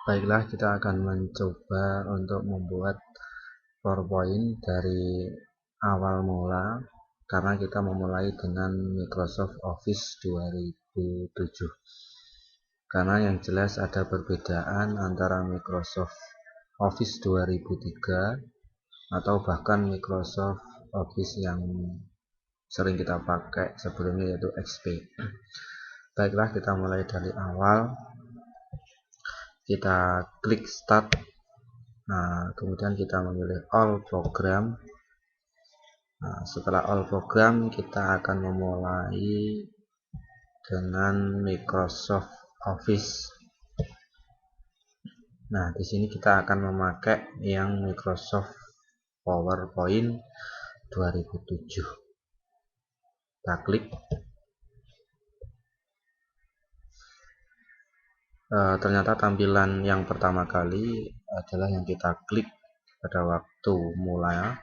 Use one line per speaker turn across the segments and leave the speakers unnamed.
Baiklah, kita akan mencoba untuk membuat PowerPoint dari awal mula, karena kita memulai dengan Microsoft Office 2007. Karena yang jelas ada perbedaan antara Microsoft Office 2003 atau bahkan Microsoft Office yang sering kita pakai sebelumnya, yaitu XP. Baiklah, kita mulai dari awal. Kita klik start. Nah, kemudian kita memilih all program. Nah, setelah all program, kita akan memulai dengan Microsoft Office. Nah, di sini kita akan memakai yang Microsoft PowerPoint 2007. Kita klik. Ternyata tampilan yang pertama kali adalah yang kita klik pada waktu mulai.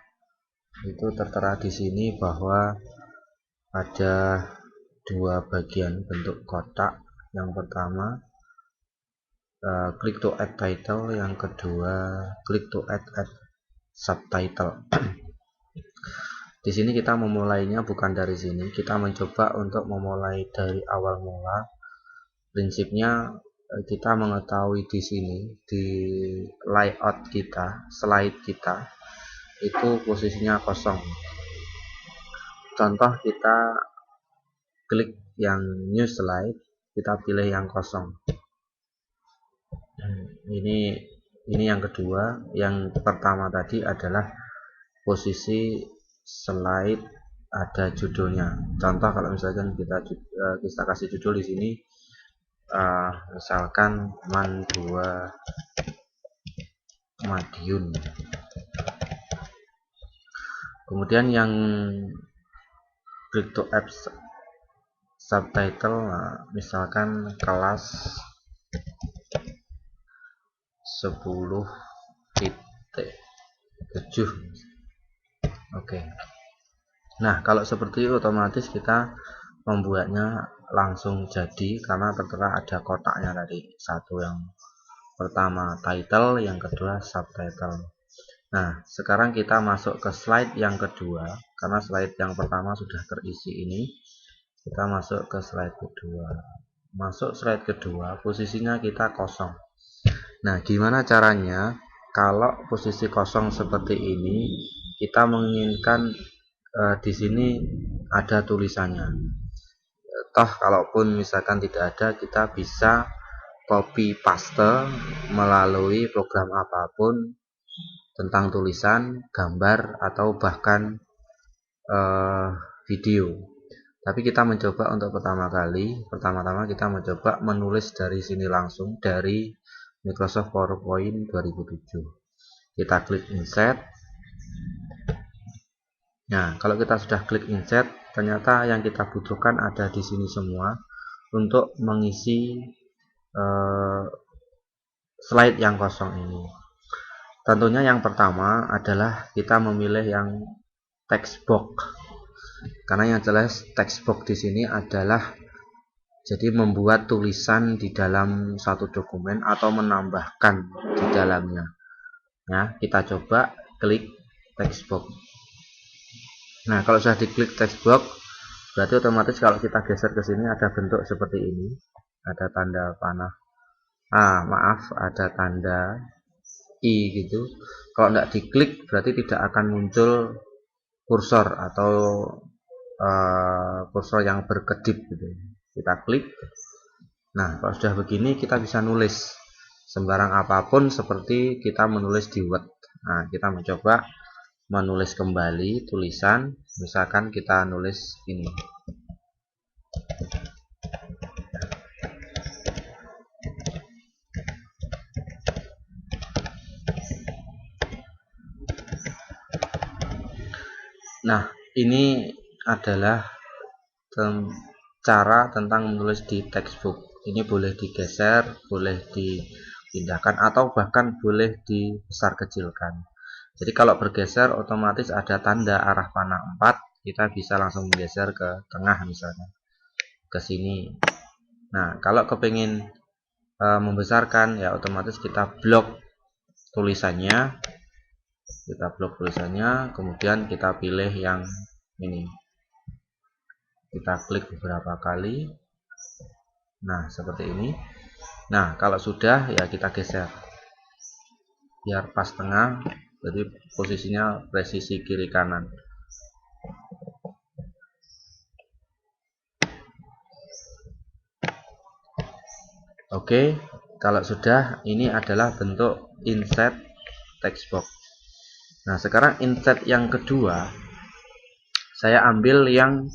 Itu tertera di sini bahwa ada dua bagian bentuk kotak. Yang pertama click to add title, yang kedua click to add subtitle. Di sini kita memulainya bukan dari sini, kita mencoba untuk memulai dari awal mula. Prinsipnya kita mengetahui di sini di layout kita, slide kita itu posisinya kosong. Contoh, kita klik yang new slide, kita pilih yang kosong. Ini yang kedua. Yang pertama tadi adalah posisi slide ada judulnya. Contoh, kalau misalkan kita kasih judul di sini, misalkan MAN 2 Madiun. Kemudian yang click to add subtitle, misalkan kelas 10.7. Oke. Nah, kalau seperti itu otomatis kita membuatnya langsung jadi, karena tertera ada kotaknya tadi. Satu yang pertama title, yang kedua subtitle. Nah, sekarang kita masuk ke slide yang kedua, karena slide yang pertama sudah terisi ini. Kita masuk ke slide kedua. Masuk slide kedua, posisinya kita kosong. Nah, gimana caranya kalau posisi kosong seperti ini, kita menginginkan di sini ada tulisannya. Toh kalaupun misalkan tidak ada, kita bisa copy paste melalui program apapun tentang tulisan, gambar, atau bahkan video. Tapi kita mencoba untuk pertama-tama kita mencoba menulis dari sini langsung, dari Microsoft PowerPoint 2007. Kita klik insert. Nah, kalau kita sudah klik insert, ternyata yang kita butuhkan ada di sini semua untuk mengisi slide yang kosong ini. Tentunya yang pertama adalah kita memilih yang text box, karena yang jelas text box di sini adalah jadi membuat tulisan di dalam satu dokumen atau menambahkan di dalamnya. Nah, kita coba klik text box. Nah, kalau sudah diklik text box, berarti otomatis kalau kita geser ke sini ada bentuk seperti ini, ada tanda panah. Ada tanda I gitu. Kalau tidak diklik, berarti tidak akan muncul kursor atau kursor yang berkedip gitu. Kita klik. Nah, kalau sudah begini, kita bisa nulis sembarang apapun seperti kita menulis di Word. Nah, kita mencoba menulis kembali tulisan, misalkan kita nulis ini. Nah, ini adalah cara tentang menulis di textbook. Ini boleh digeser, boleh dipindahkan, atau bahkan boleh dibesar kecilkan. Jadi kalau bergeser otomatis ada tanda arah panah 4, kita bisa langsung menggeser ke tengah misalnya. ke sini. Nah, kalau kepingin membesarkan ya otomatis kita blok tulisannya. Kita blok tulisannya, kemudian kita pilih yang ini. Kita klik beberapa kali. Nah, seperti ini. Nah, kalau sudah ya kita geser biar pas tengah, jadi posisinya presisi kiri kanan. Oke, kalau sudah, ini adalah bentuk insert text box. Nah, sekarang insert yang kedua, saya ambil yang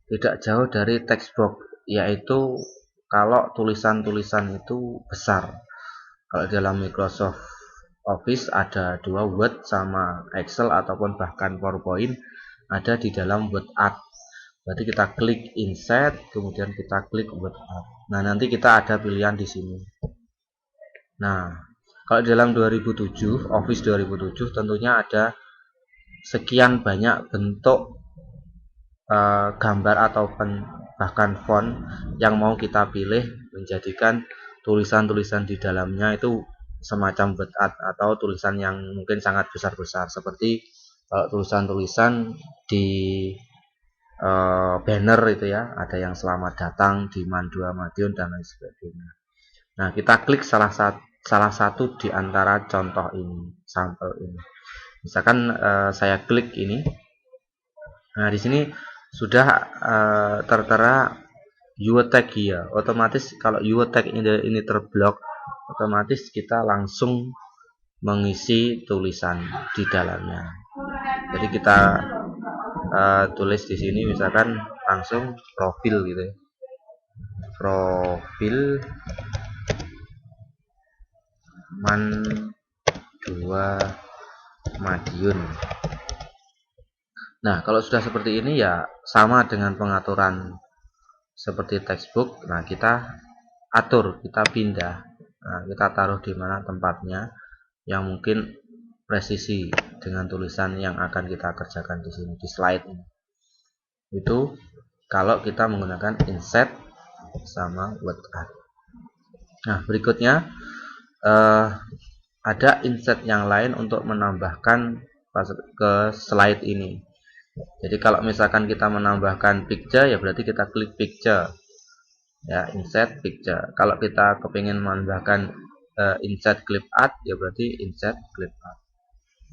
tidak jauh dari text box, yaitu kalau tulisan-tulisan itu besar. Kalau dalam Microsoft Office ada dua, Word sama Excel ataupun bahkan PowerPoint ada di dalam Word Art. Berarti kita klik insert, kemudian kita klik Word Art. Nah, nanti kita ada pilihan di sini. Nah, kalau dalam 2007, Office 2007 tentunya ada sekian banyak bentuk gambar atau bahkan font yang mau kita pilih menjadikan tulisan-tulisan di dalamnya itu semacam word art atau tulisan yang mungkin sangat besar-besar, seperti tulisan-tulisan di banner itu ya, ada yang selamat datang di Mandua Madiun dan lain sebagainya. Nah, kita klik salah satu di antara contoh ini, sampel ini. Misalkan saya klik ini. Nah, di sini sudah tertera your tag ya. Otomatis kalau your tag ini terblok, otomatis kita langsung mengisi tulisan di dalamnya. Jadi kita tulis di sini misalkan langsung profil gitu ya. Profil Mandua Madiun. Nah, kalau sudah seperti ini ya sama dengan pengaturan seperti textbook. Nah, kita atur, kita pindah. Nah, kita taruh di mana tempatnya yang mungkin presisi dengan tulisan yang akan kita kerjakan di sini di slide ini. Itu kalau kita menggunakan insert sama word art. Nah, berikutnya ada insert yang lain untuk menambahkan ke slide ini. Jadi kalau misalkan kita menambahkan picture ya berarti kita klik picture ya, insert picture. Kalau kita kepingin menambahkan insert clip art ya berarti insert clip art.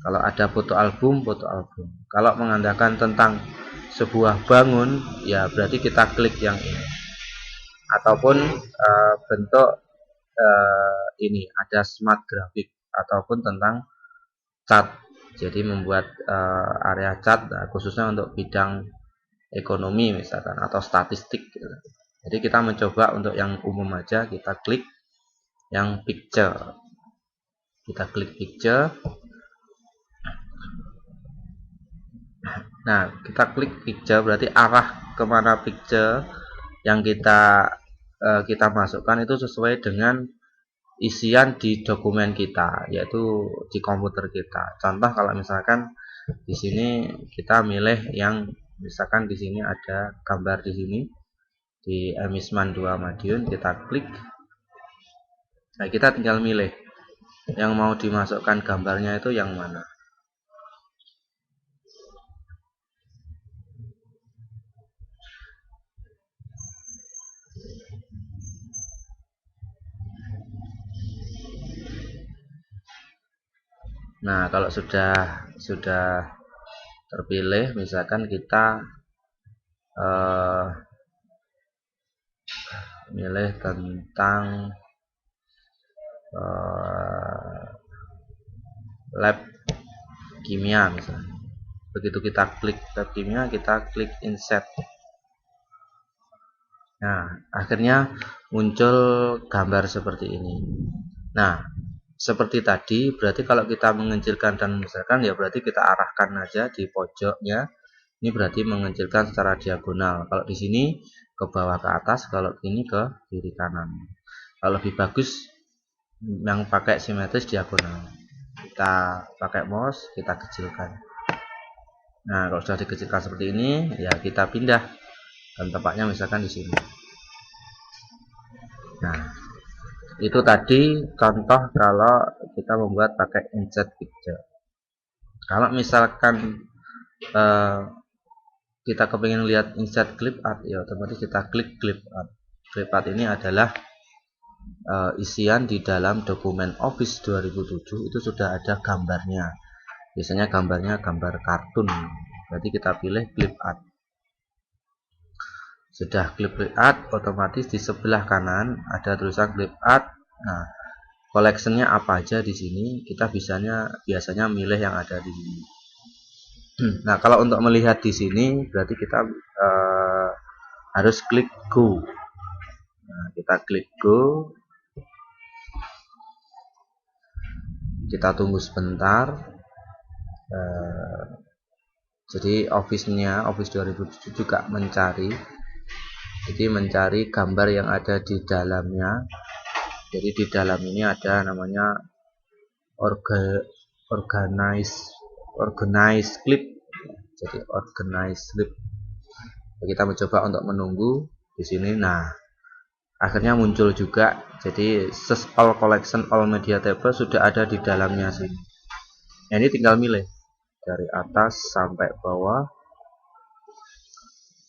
Kalau ada foto album, foto album. Kalau mengandalkan tentang sebuah bangun ya berarti kita klik yang ini. Ataupun bentuk ini ada smart graphic ataupun tentang cat. Jadi membuat area cat khususnya untuk bidang ekonomi misalkan atau statistik gitu. Jadi kita mencoba untuk yang umum aja, kita klik yang picture. Kita klik picture. Nah, kita klik picture berarti arah kemana picture yang kita masukkan itu sesuai dengan isian di dokumen kita, yaitu di komputer kita. Contoh kalau misalkan di sini kita milih yang misalkan di sini ada gambar di sini di MIS Mandua Madiun, kita klik. Nah, kita tinggal milih yang mau dimasukkan gambarnya itu yang mana. Nah, kalau sudah terpilih, misalkan kita milih tentang lab kimia misalnya. Begitu kita klik lab kimia, kita klik insert. Nah, akhirnya muncul gambar seperti ini. Nah, seperti tadi, berarti kalau kita mengecilkan dan membesarkan ya berarti kita arahkan aja di pojoknya. Ini berarti mengecilkan secara diagonal. Kalau di sini ke bawah ke atas, kalau ini ke kiri kanan. Kalau lebih bagus yang pakai simetris diagonal. Kita pakai mouse, kita kecilkan. Nah, kalau sudah dikecilkan seperti ini, ya kita pindah dan tepatnya misalkan di sini. Nah, itu tadi contoh kalau kita membuat pakai insert picture. Kalau misalkan kita kepingin lihat insert clip art, ya otomatis kita klik clip art. Clip art ini adalah isian di dalam dokumen Office 2007, itu sudah ada gambarnya. Biasanya gambarnya gambar kartun. Berarti kita pilih clip art. Sudah clip art, otomatis di sebelah kanan ada tulisan clip art. Nah, collectionnya apa aja di sini, kita biasanya milih yang ada di sini. Nah, kalau untuk melihat di sini berarti kita harus klik go. Nah, kita klik go, kita tunggu sebentar. Jadi Office 2007 juga mencari, gambar yang ada di dalamnya. Jadi di dalam ini ada namanya organize clip. Jadi organize clip. Kita mencoba untuk menunggu di sini. Nah, akhirnya muncul juga. Jadi all collection, all media table sudah ada di dalamnya sini. Nah, ini tinggal milih dari atas sampai bawah,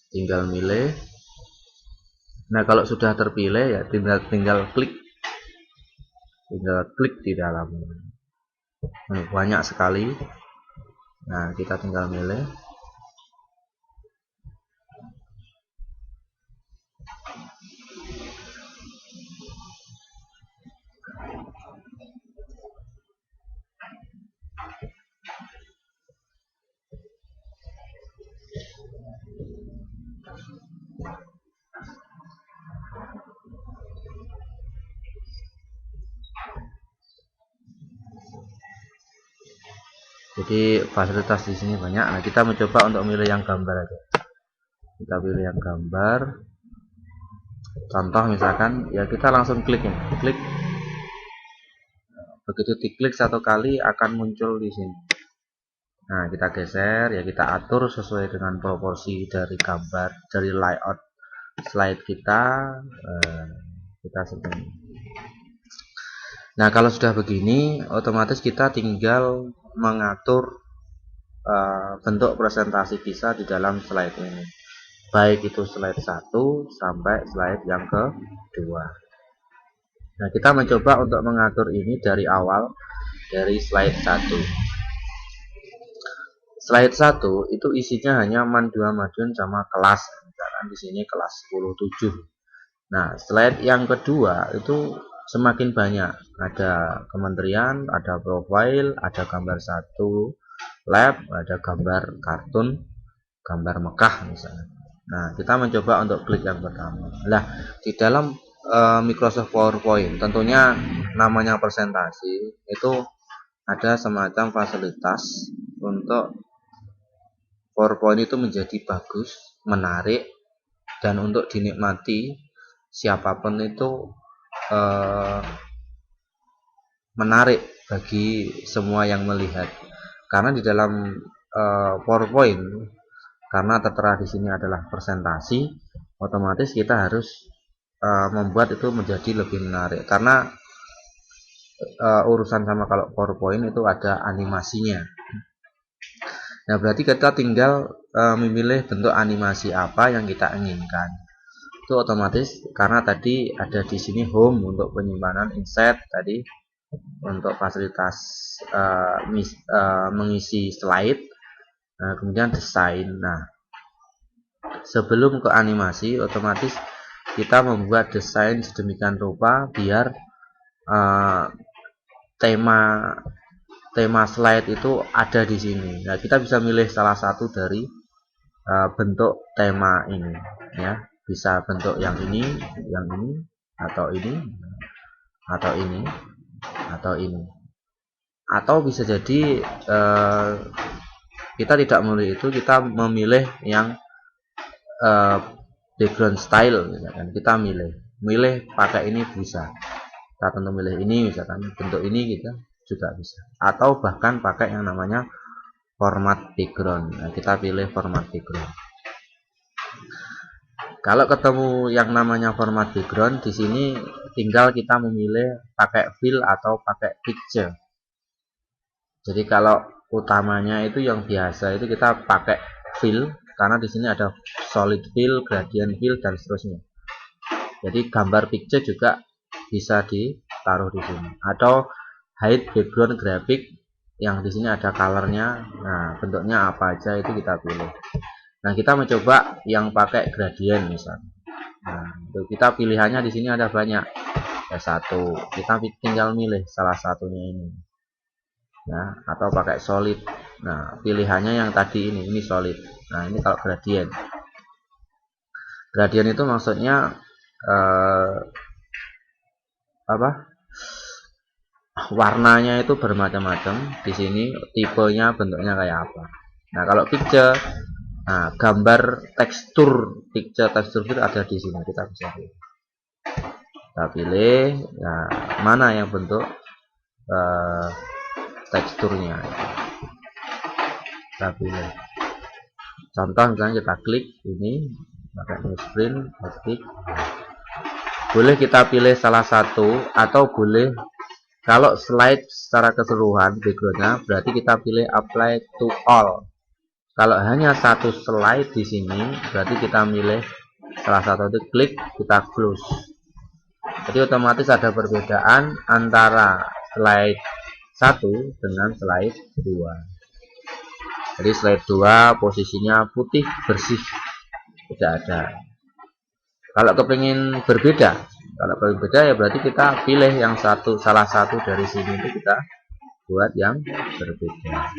tinggal milih. Nah, kalau sudah terpilih ya tinggal klik di dalamnya. Nah, banyak sekali. Nah, kita tinggal milih. Jadi fasilitas di sini banyak. Nah, kita mencoba untuk milih yang gambar aja. Kita pilih yang gambar. Contoh misalkan, ya kita langsung klik ini. Klik. Begitu diklik satu kali akan muncul di sini. Nah, kita geser, ya kita atur sesuai dengan proporsi dari gambar, dari layout slide kita. Kita seperti. Nah, kalau sudah begini, otomatis kita tinggal mengatur bentuk presentasi kita di dalam slide ini, baik itu slide 1 sampai slide yang kedua. Nah, kita mencoba untuk mengatur ini dari awal, dari slide 1. Slide 1 itu isinya hanya Madun sama kelas. Misalkan di sini kelas 10-7. Nah, slide yang kedua itu semakin banyak. Ada kementerian, ada profil, ada gambar 1 lab, ada gambar kartun, gambar Mekah misalnya. Nah, kita mencoba untuk klik yang pertama. Nah, di dalam Microsoft PowerPoint, tentunya namanya presentasi, itu ada semacam fasilitas untuk PowerPoint itu menjadi bagus, menarik, dan untuk dinikmati siapapun itu menarik bagi semua yang melihat. Karena di dalam PowerPoint, karena tertera di sini adalah presentasi, otomatis kita harus membuat itu menjadi lebih menarik. Karena urusan sama kalau PowerPoint itu ada animasinya. Nah, berarti kita tinggal memilih bentuk animasi apa yang kita inginkan. Itu otomatis karena tadi ada di sini home untuk penyimpanan, insert tadi untuk fasilitas mengisi slide, kemudian desain. Nah, sebelum ke animasi, otomatis kita membuat desain sedemikian rupa biar tema slide itu ada di sini. Nah, kita bisa milih salah satu dari bentuk tema ini, ya. Bisa bentuk yang ini, atau ini, atau ini, atau ini. Atau bisa jadi kita tidak memilih itu, kita memilih yang background style misalkan. Kita milih pakai ini bisa. Kita tentu milih ini misalkan, bentuk ini kita juga bisa. Atau bahkan pakai yang namanya format background. Nah, kita pilih format background. Kalau ketemu yang namanya format background, di sini tinggal kita memilih pakai fill atau pakai picture. Jadi kalau utamanya itu yang biasa itu kita pakai fill, karena di sini ada solid fill, gradient fill, dan seterusnya. Jadi gambar picture juga bisa ditaruh di sini. Atau hide background graphic, yang di sini ada colornya. Nah, bentuknya apa aja itu kita pilih. Nah, kita mencoba yang pakai gradient misalnya. Nah, untuk kita pilihannya di sini ada banyak. Ya, satu. Kita tinggal milih salah satunya ini. Ya, atau pakai solid. Nah, pilihannya yang tadi ini solid. Nah, ini kalau gradient. Gradient itu maksudnya warnanya itu bermacam-macam. Di sini tipenya, bentuknya kayak apa. Nah, kalau picture, nah, gambar tekstur itu ada di sini, kita bisa pilih. Kita pilih, nah, mana yang bentuk teksturnya. Kita pilih. Contoh misalnya kita klik ini, pakai newsprint, klik. Boleh kita pilih salah satu, atau boleh kalau slide secara keseluruhan backgroundnya, berarti kita pilih apply to all. Kalau hanya satu slide di sini, berarti kita milih salah satu, itu klik, kita close. Jadi otomatis ada perbedaan antara slide 1 dengan slide 2. Jadi slide 2 posisinya putih bersih, tidak ada. Kalau kepingin berbeda, ya berarti kita pilih yang salah satu dari sini, itu kita buat yang berbeda.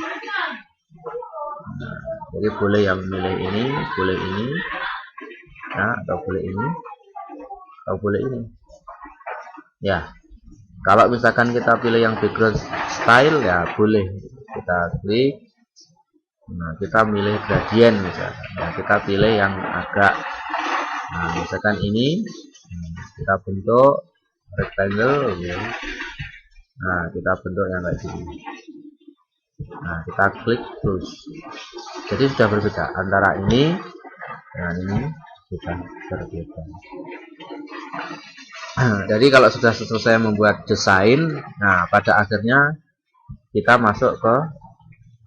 Nah, jadi boleh yang milih ini, boleh ini, nah, atau boleh ini, atau boleh ini. Ya, kalau misalkan kita pilih yang background style, ya boleh kita klik. Nah, kita milih gradient misalkan. Nah, kita pilih yang agak, nah, misalkan ini, kita bentuk rectangle, ya. Nah, kita bentuk yang kayak gini. Nah, kita klik terus. Jadi sudah berbeda antara ini dan ini, sudah berbeda. Jadi kalau sudah selesai membuat desain, nah pada akhirnya kita masuk ke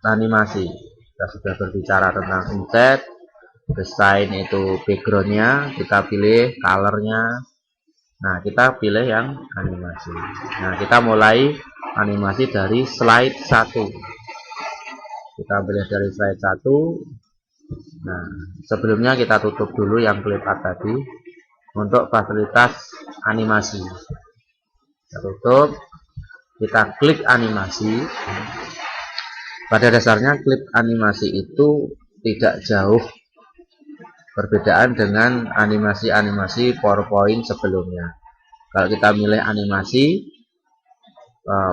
animasi. Kita sudah berbicara tentang insert, desain itu backgroundnya, kita pilih colornya. Nah, kita pilih yang animasi. Nah, kita mulai animasi dari slide 1. Kita pilih dari slide 1. Nah, sebelumnya kita tutup dulu yang clip art tadi untuk fasilitas animasi. Kita tutup, kita klik animasi. Pada dasarnya klip animasi itu tidak jauh perbedaan dengan animasi-animasi PowerPoint sebelumnya. Kalau kita milih animasi,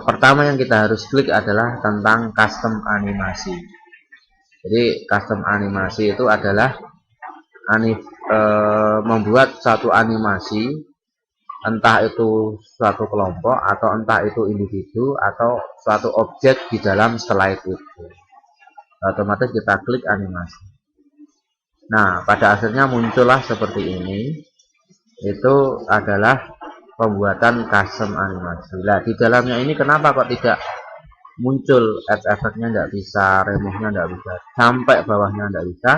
pertama yang kita harus klik adalah tentang custom animasi. Jadi custom animasi itu adalah membuat satu animasi, entah itu suatu kelompok atau entah itu individu atau suatu objek di dalam slide itu. Otomatis kita klik animasi. Nah, pada akhirnya muncullah seperti ini. Itu adalah pembuatan custom animasi. Nah, di dalamnya ini kenapa kok tidak muncul efeknya, tidak bisa, remove-nya tidak bisa, sampai bawahnya tidak bisa?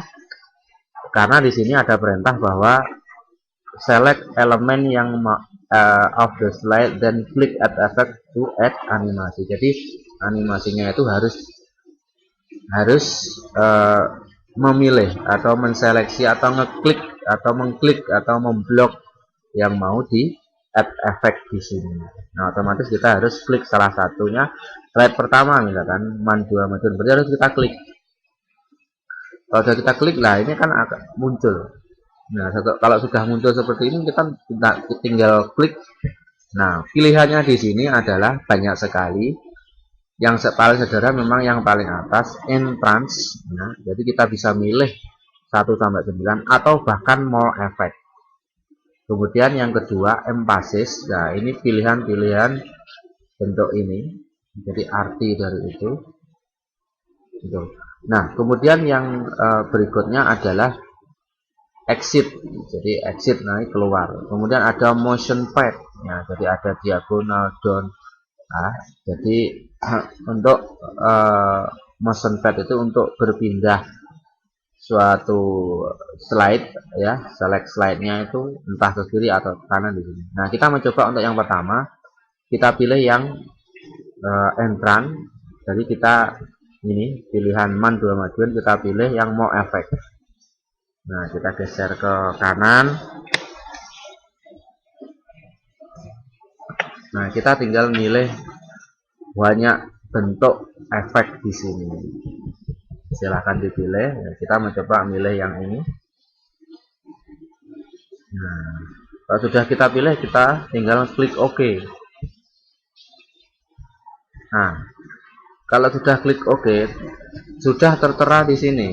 Karena di sini ada perintah bahwa select elemen yang of the slide then click add effect to add animasi. Jadi animasinya itu harus memilih atau menseleksi atau ngeklik atau mengklik atau memblok yang mau di add effect di sini. Nah, otomatis kita harus klik salah satunya. Slide pertama misalkan man 2 berarti harus kita klik. Kalau sudah kita klik, lah ini kan akan muncul. Nah, kalau sudah muncul seperti ini, kita tinggal klik. Nah, pilihannya di sini adalah banyak sekali. Yang paling sederhana memang yang paling atas, entrance. Nah, jadi kita bisa milih 1 sampai 9 atau bahkan more effect. Kemudian yang kedua, emphasis. Nah, ini pilihan-pilihan bentuk ini. Jadi arti dari itu. Nah, kemudian yang berikutnya adalah exit, jadi exit naik keluar. Kemudian ada motion pad, ya, jadi ada diagonal down. Nah, jadi untuk motion pad itu untuk berpindah suatu slide, ya, select slide-nya itu entah ke kiri atau ke kanan di sini. Nah, kita mencoba untuk yang pertama, kita pilih yang entrance. Jadi kita ini pilihan man 2 majuan, kita pilih yang mau efek. Nah, kita geser ke kanan. Nah, kita tinggal milih banyak bentuk efek di sini. Silahkan dipilih. Ya, kita mencoba milih yang ini. Nah, kalau sudah kita pilih, kita tinggal klik OK. Nah, kalau sudah klik OK, sudah tertera di sini.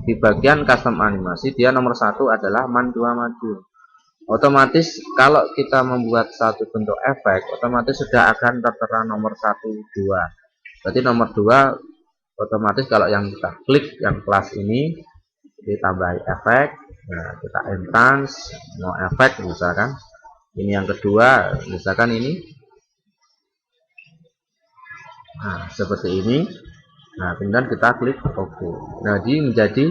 Di bagian custom animasi, dia nomor 1 adalah man 2 maju. Otomatis kalau kita membuat satu bentuk efek, otomatis sudah akan tertera nomor 1, 2. Berarti nomor 2 otomatis kalau yang kita klik yang kelas ini ditambah efek. Nah, kita entrance mau efek misalkan. Ini yang kedua, misalkan ini. Nah, seperti ini. Nah, kemudian kita klik OK. Nah, jadi menjadi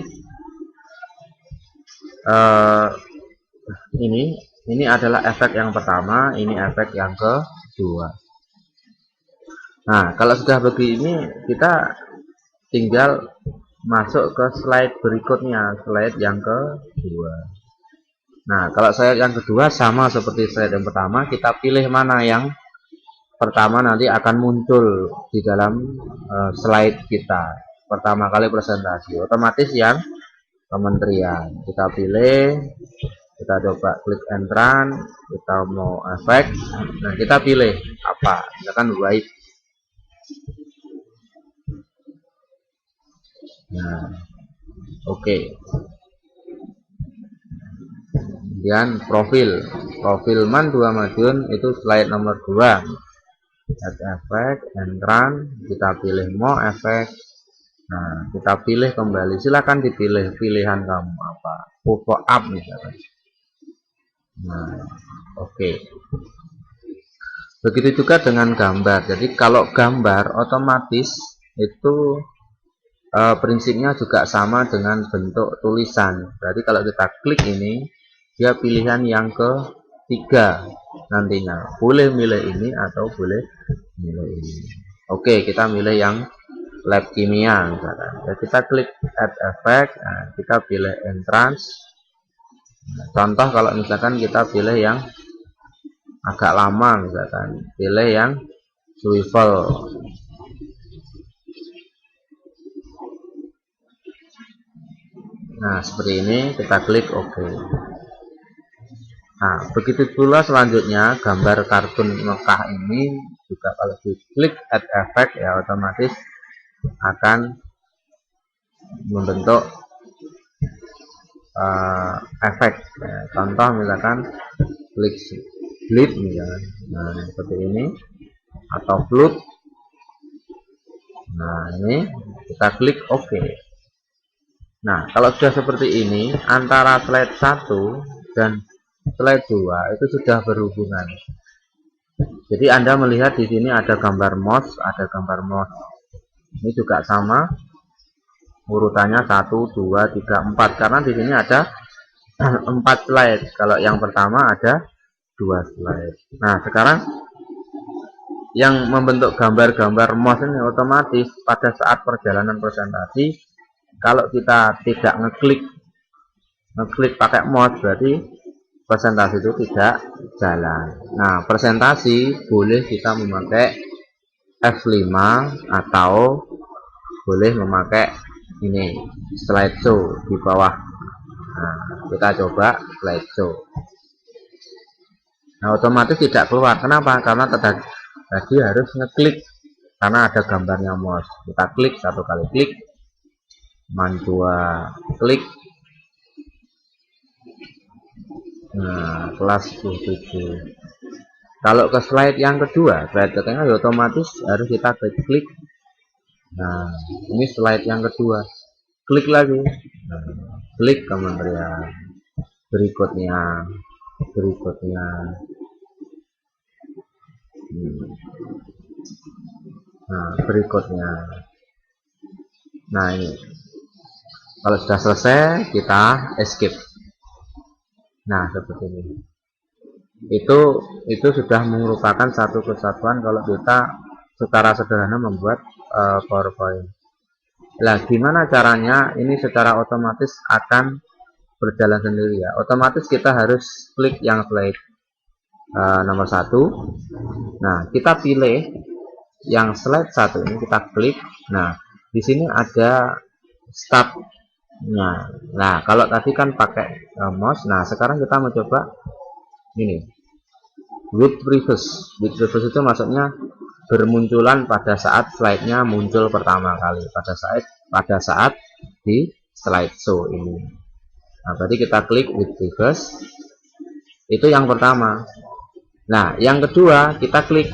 ini adalah efek yang pertama, ini efek yang kedua. Nah, kalau sudah begini, kita tinggal masuk ke slide berikutnya, slide yang kedua. Nah, kalau slide yang kedua sama seperti slide yang pertama, kita pilih mana yang pertama nanti akan muncul di dalam slide kita. Pertama kali presentasi, otomatis yang kementerian. Kita pilih, kita coba klik entrance, kita mau efek. Nah, kita pilih apa? Misalkan white. Nah, oke. Kemudian profil man 2 majuan itu slide nomor 2. Add efek, entrance, kita pilih mau efek. Nah, kita pilih kembali. Silakan dipilih pilihan kamu apa. Pop up misalkan. Nah, oke. Begitu juga dengan gambar. Jadi kalau gambar otomatis itu prinsipnya juga sama dengan bentuk tulisan. Jadi kalau kita klik ini, dia pilihan yang ketiga nantinya. Boleh milih ini atau boleh milih ini. Oke, kita milih yang lab kimia misalkan. Jadi kita klik add effect, nah, kita pilih entrance. Nah, contoh kalau misalkan kita pilih yang agak lama misalkan, pilih yang swivel. Nah, seperti ini, kita klik OK. Nah, begitu pula selanjutnya gambar kartun Mekah ini juga kalau diklik add effect ya otomatis akan membentuk efek. Ya, contoh misalkan klik split misalkan. Nah, seperti ini atau float. Nah, ini kita klik OK. Nah, kalau sudah seperti ini, antara slide 1 dan slide 2 itu sudah berhubungan. Jadi Anda melihat di sini ada gambar mouse, ada gambar mouse. Ini juga sama urutannya 1, 2, 3, 4 karena di sini ada 4 slide. Kalau yang pertama ada 2 slide. Nah, sekarang yang membentuk gambar-gambar mouse ini otomatis pada saat perjalanan presentasi kalau kita tidak ngeklik pakai mouse berarti presentasi itu tidak jalan. Nah, presentasi boleh kita memakai F5 atau boleh memakai ini slideshow di bawah. Nah, kita coba slideshow. Nah, otomatis tidak keluar. Kenapa? Karena tadi harus ngeklik karena ada gambarnya mouse. Kita klik satu kali klik. Man 2 klik. Nah, kelas 7. Kalau ke slide yang kedua, slide ketiga ya otomatis harus kita klik. Nah, ini slide yang kedua. Klik lagi. Nah, klik kementerian. berikutnya. Nah, berikutnya. Nah, ini. Kalau sudah selesai, kita escape. Nah, seperti ini. Itu sudah merupakan satu kesatuan kalau kita secara sederhana membuat PowerPoint. Nah, gimana caranya? Ini secara otomatis akan berjalan sendiri ya. Otomatis kita harus klik yang slide nomor 1. Nah, kita pilih yang slide 1 ini, kita klik. Nah, di sini ada start. Nah, kalau tadi kan pakai mouse. Nah, sekarang kita mencoba ini. With previous itu maksudnya bermunculan pada saat slide-nya muncul pertama kali, pada saat di slideshow ini. Nah, berarti kita klik with previous. Itu yang pertama. Nah, yang kedua kita klik.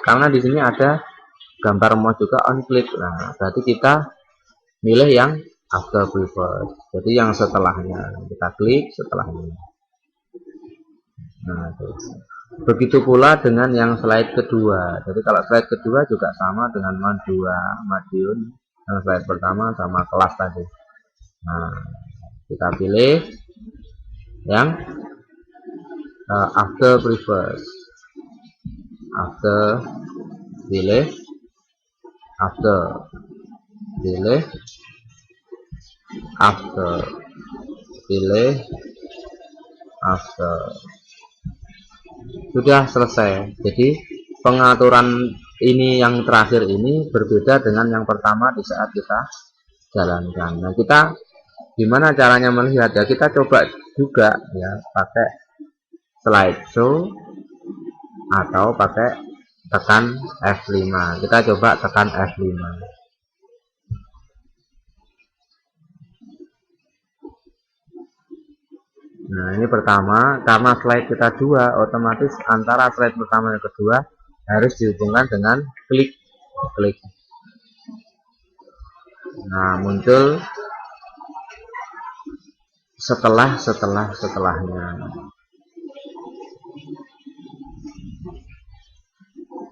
Karena di sini ada gambar mouse juga on click. Nah, berarti kita milih yang after previous. Jadi yang setelahnya kita klik setelahnya. Nah, begitu pula dengan yang slide kedua. Jadi kalau slide kedua juga sama dengan Madiun. Yang slide pertama sama kelas tadi. Nah, kita pilih yang after previous. Pilih after. Sudah selesai. Jadi pengaturan ini yang terakhir ini berbeda dengan yang pertama di saat kita jalankan. Nah, kita gimana caranya melihat ya? Kita coba juga ya pakai slideshow atau pakai tekan F5. Kita coba tekan F5. Nah, ini pertama, karena slide kita 2, otomatis antara slide pertama dan kedua harus dihubungkan dengan klik. Nah, muncul setelahnya.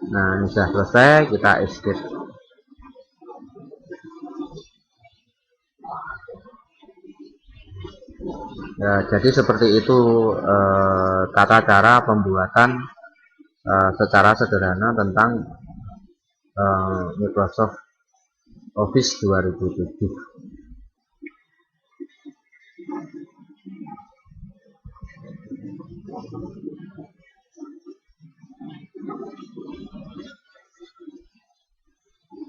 Nah, ini sudah selesai, kita escape. Ya, jadi seperti itu tata cara pembuatan secara sederhana tentang Microsoft Office 2007.